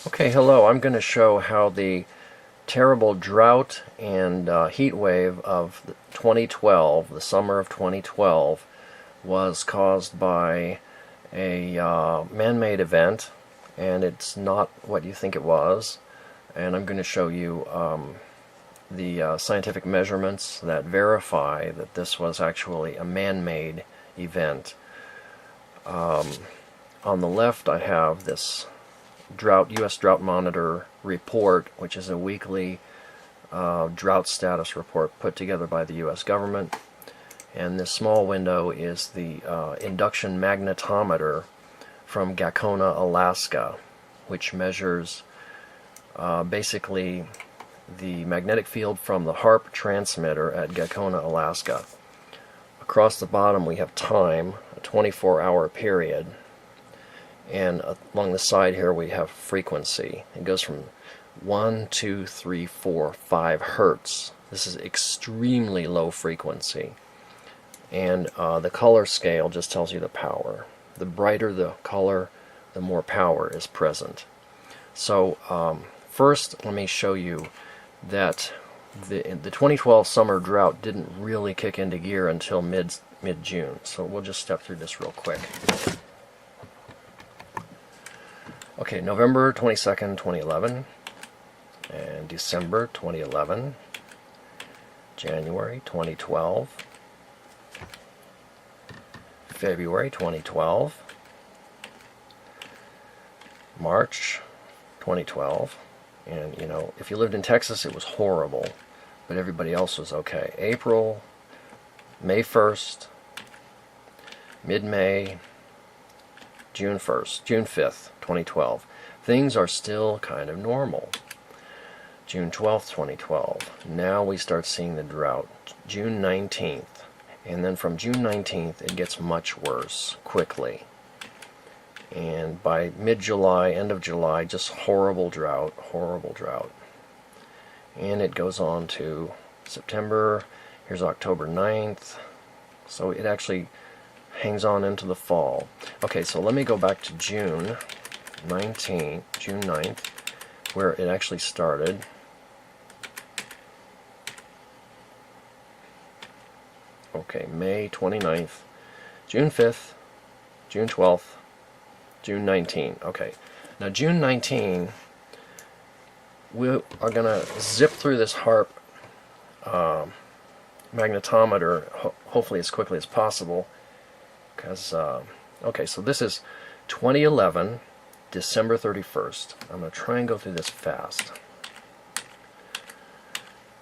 Okay, hello. I'm going to show how the terrible drought and heat wave of 2012, the summer of 2012, was caused by a man-made event, and it's not what you think it was. And I'm going to show you the scientific measurements that verify that this was actually a man-made event. On the left I have this US Drought Monitor report, which is a weekly drought status report put together by the US government. And this small window is the induction magnetometer from Gakona, Alaska, which measures basically the magnetic field from the HAARP transmitter at Gakona, Alaska. Across the bottom we have time, a 24-hour period. And along the side here we have frequency. It goes from 1, 2, 3, 4, 5 hertz. This is extremely low frequency. And the color scale just tells you the power. The brighter the color, the more power is present. So first let me show you that the 2012 summer drought didn't really kick into gear until mid-June. So we'll just step through this real quick. Okay, November 22nd, 2011, and December 2011, January 2012, February 2012, March 2012, and you know, if you lived in Texas it was horrible, but everybody else was okay. April, May 1st, mid-May, June 1st, June 5th, 2012. Things are still kind of normal. June 12th, 2012. Now we start seeing the drought. June 19th. And then from June 19th it gets much worse quickly. And by mid-July, end of July, just horrible drought, horrible drought. And it goes on to September. Here's October 9th. So it actually hangs on into the fall. Okay, so let me go back to June 9th, where it actually started. Okay, May 29th, June 5th, June 12th, June 19th. Okay, now June 19th, we are going to zip through this HAARP magnetometer, hopefully as quickly as possible. Because, okay, so this is 2011, December 31st. I'm going to try and go through this fast.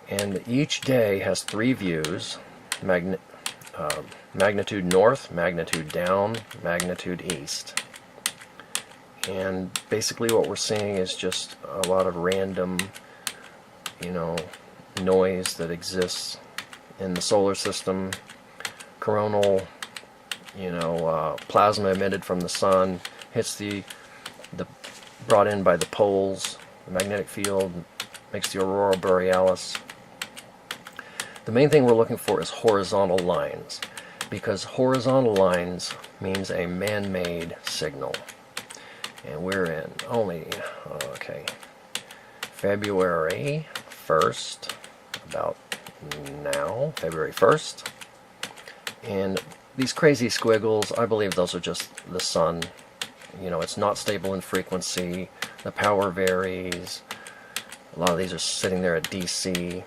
And each day has 3 views, magnitude north, magnitude down, magnitude east. And basically what we're seeing is just a lot of random, you know, noise that exists in the solar system, coronal, you know, plasma emitted from the sun hits the brought in by the poles. The magnetic field makes the aurora borealis. The main thing we're looking for is horizontal lines, because horizontal lines means a man-made signal. And we're in only, okay, February 1st, about now, February 1st. And these crazy squiggles, I believe those are just the sun. You know, it's not stable in frequency. The power varies. A lot of these are sitting there at DC. A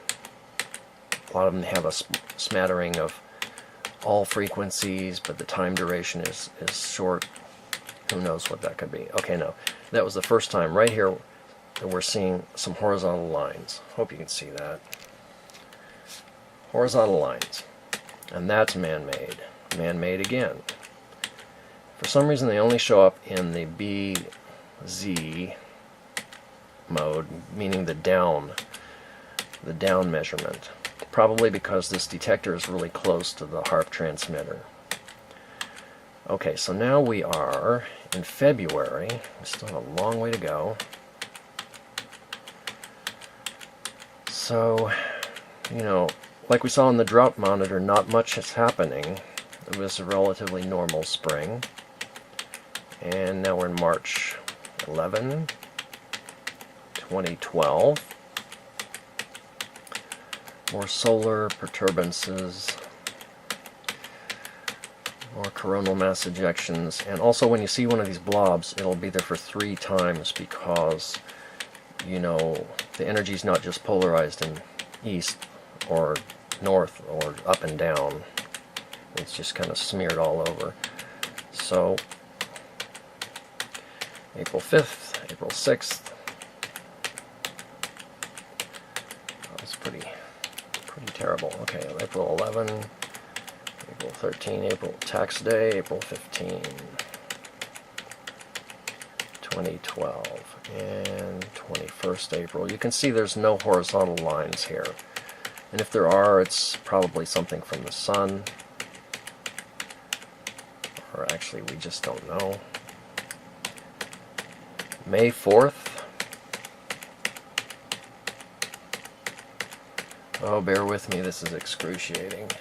lot of them have a smattering of all frequencies, but the time duration is short. Who knows what that could be. Okay, no. That was the first time right here that we're seeing some horizontal lines. Hope you can see that. Horizontal lines. And that's man-made. Man-made again. For some reason they only show up in the BZ mode, meaning the down measurement. Probably because this detector is really close to the HAARP transmitter. Okay, so now we are in February. We still have a long way to go. So, you know, like we saw in the drought monitor, not much is happening. It was a relatively normal spring. And now we're in March 11, 2012. More solar perturbances, more coronal mass ejections, and also when you see one of these blobs, it'll be there for 3 times because, you know, the energy is not just polarized in east or north or up and down. It's just kind of smeared all over. So, April 5th, April 6th. That's pretty terrible. Okay, April 11, April 13, April tax day, April 15, 2012, and 21st April. You can see there's no horizontal lines here. And if there are, it's probably something from the sun. Or actually, we just don't know. May 4th. Oh, bear with me, this is excruciating.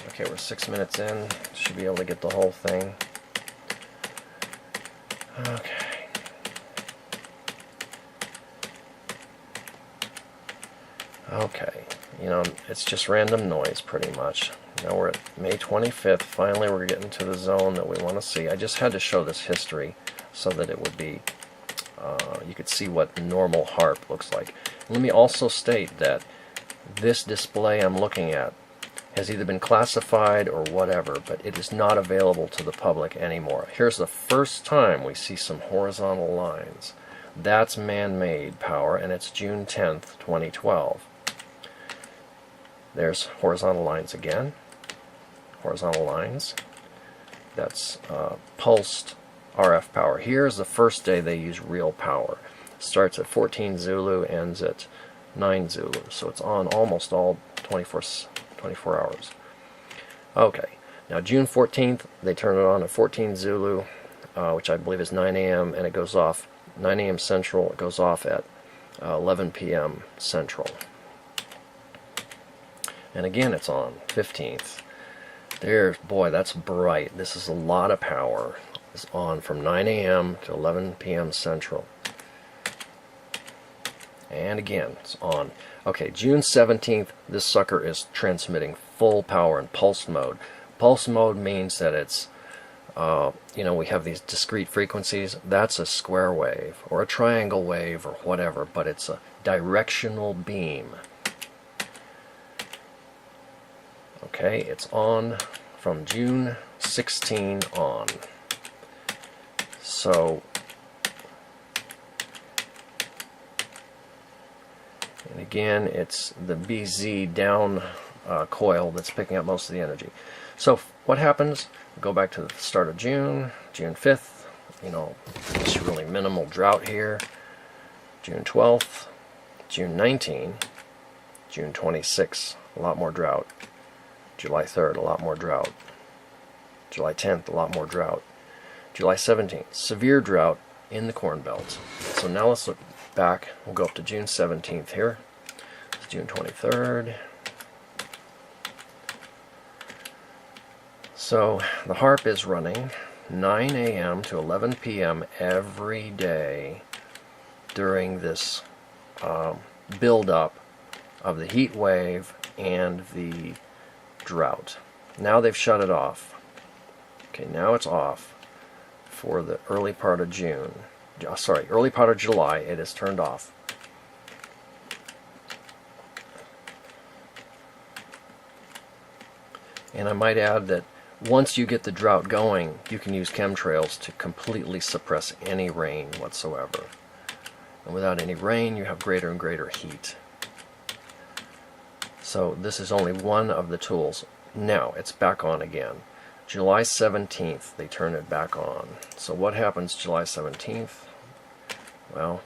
Okay, we're 6 minutes in. Should be able to get the whole thing. Okay. Okay, you know, it's just random noise pretty much. Now we're at May 25th. Finally, we're getting to the zone that we want to see. I just had to show this history so that it would be, you could see what normal HAARP looks like. Let me also state that this display I'm looking at has either been classified or whatever, but it is not available to the public anymore. Here's the first time we see some horizontal lines. That's man-made power, and it's June 10th, 2012. There's horizontal lines again. Horizontal lines. That's pulsed RF power. Here's the first day they use real power. Starts at 14 Zulu, ends at 9 Zulu. So it's on almost all 24 hours. Okay, now June 14th, they turn it on at 14 Zulu, which I believe is 9 a.m., and it goes off 9 a.m. Central. It goes off at 11 p.m. Central. And again, it's on 15th. There's, boy, that's bright. This is a lot of power. It's on from 9 a.m. to 11 p.m. Central. And again, it's on. Okay, June 17th, this sucker is transmitting full power in pulse mode. Pulse mode means that it's, you know, we have these discrete frequencies. That's a square wave or a triangle wave or whatever, but it's a directional beam. Okay, it's on from June 16 on. So, and again, it's the BZ down coil that's picking up most of the energy. So what happens? Go back to the start of June, June 5th, you know, just really minimal drought here. June 12th, June 19, June 26, a lot more drought. July 3rd, a lot more drought. July 10th, a lot more drought. July 17th, severe drought in the Corn Belt. So now let's look back. We'll go up to June 17th here. It's June 23rd. So the HAARP is running 9 a.m. to 11 p.m. every day during this build-up of the heat wave and the drought. Now they've shut it off. Okay, now it's off for the early part of June. Sorry, early part of July, it is turned off. And I might add that once you get the drought going, you can use chemtrails to completely suppress any rain whatsoever. And without any rain, you have greater and greater heat. So this is only one of the tools. Now it's back on again. July 17th, they turn it back on. So what happens July 17th? Well,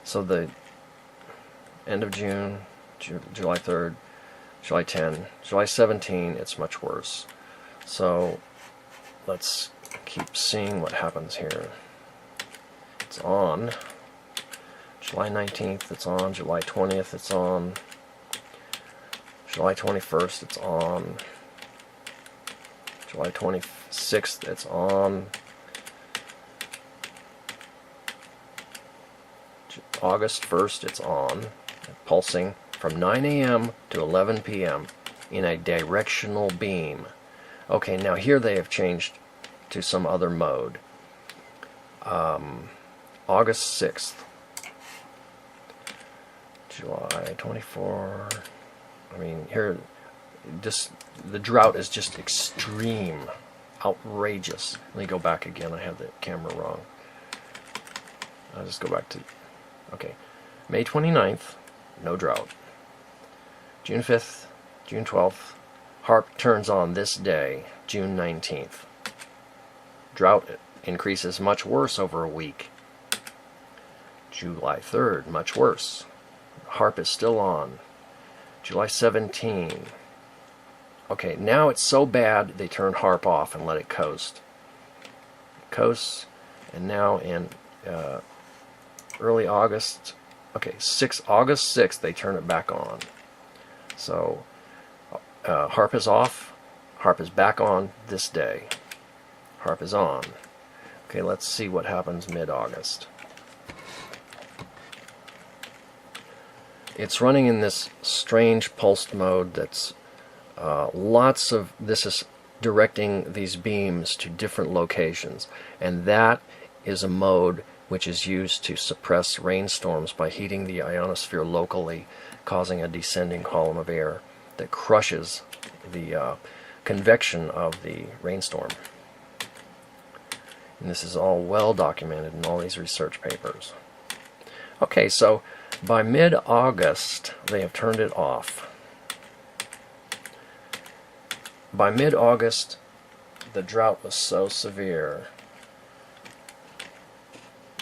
so the end of June, July 3rd, July 10, July 17, it's much worse. So let's keep seeing what happens here. It's on. July 19th, it's on. July 20th, it's on. July 21st, it's on. July 26th, it's on. August 1st, it's on, pulsing from 9 a.m. to 11 p.m. in a directional beam. Okay, now here they have changed to some other mode. August 6th, July 24. I mean, here, the drought is just extreme, outrageous. Let me go back again. I have the camera wrong. I'll just go back to, okay, May 29th, no drought. June 5th, June 12th, HAARP turns on this day, June 19th. Drought increases much worse over a week. July 3rd, much worse. HAARP is still on. July 17. Okay, now it's so bad they turn HAARP off and let it coast. Coasts, and now in early August, okay, August 6th, they turn it back on. So HAARP is off, HAARP is back on this day. HAARP is on. Okay, let's see what happens mid-August. It's running in this strange pulsed mode that's this is directing these beams to different locations, and that is a mode which is used to suppress rainstorms by heating the ionosphere locally, causing a descending column of air that crushes the convection of the rainstorm. And this is all well documented in all these research papers. Okay, so by mid-August, they have turned it off. By mid-August, the drought was so severe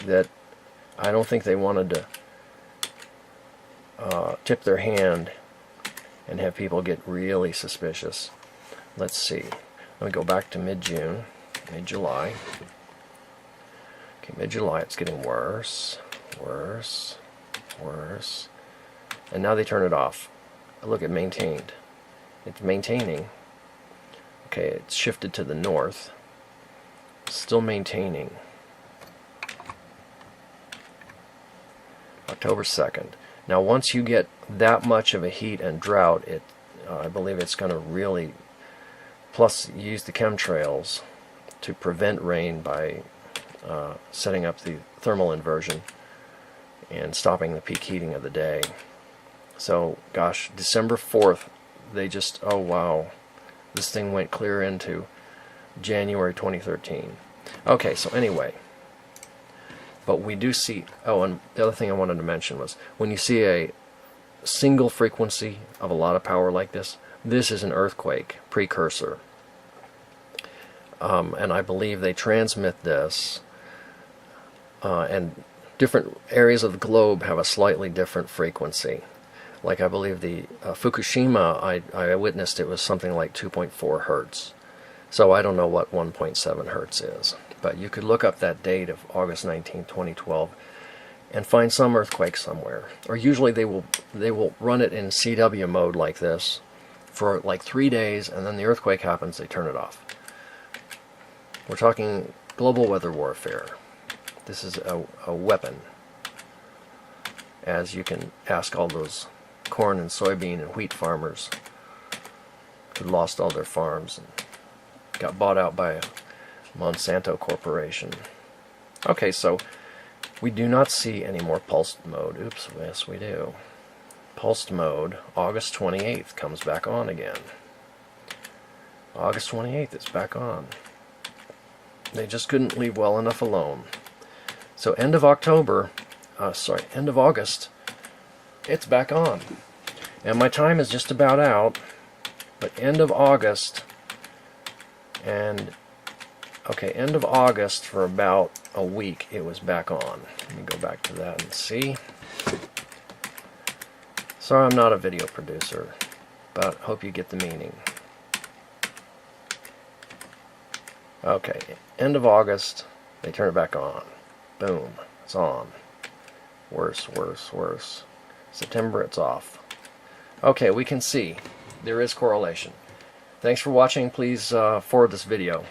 that I don't think they wanted to tip their hand and have people get really suspicious. Let's see. Let me go back to mid-June, mid-July. Okay, mid-July, it's getting worse, worse, worse. And now they turn it off. Look, it maintained. It's maintaining. Okay, it's shifted to the north. Still maintaining. October 2nd. Now, once you get that much of a heat and drought, I believe it's going to really, plus use the chemtrails to prevent rain by setting up the thermal inversion and stopping the peak heating of the day. So, gosh, December 4th, they just, oh wow, this thing went clear into January 2013. Okay, so anyway, but we do see, oh, and the other thing I wanted to mention was, when you see a single frequency of a lot of power like this is an earthquake precursor. And I believe they transmit this, and different areas of the globe have a slightly different frequency. Like I believe the Fukushima, I witnessed it was something like 2.4 hertz. So I don't know what 1.7 hertz is. But you could look up that date of August 19, 2012 and find some earthquake somewhere. Or usually they will run it in CW mode like this for like 3 days, and then the earthquake happens, they turn it off. We're talking global weather warfare. This is a weapon, as you can ask all those corn and soybean and wheat farmers who lost all their farms and got bought out by a Monsanto corporation. Okay, so we do not see any more pulsed mode. Oops, yes we do. Pulsed mode, August 28th comes back on again. August 28th, it's back on. They just couldn't leave well enough alone. So end of August, it's back on. And my time is just about out, but end of August, and okay, end of August for about a week, it was back on. Let me go back to that and see. Sorry, I'm not a video producer, but hope you get the meaning. Okay, end of August, they turn it back on. Boom, it's on. Worse, worse, worse. September, it's off. Okay, we can see there is correlation. Thanks for watching. Please forward this video.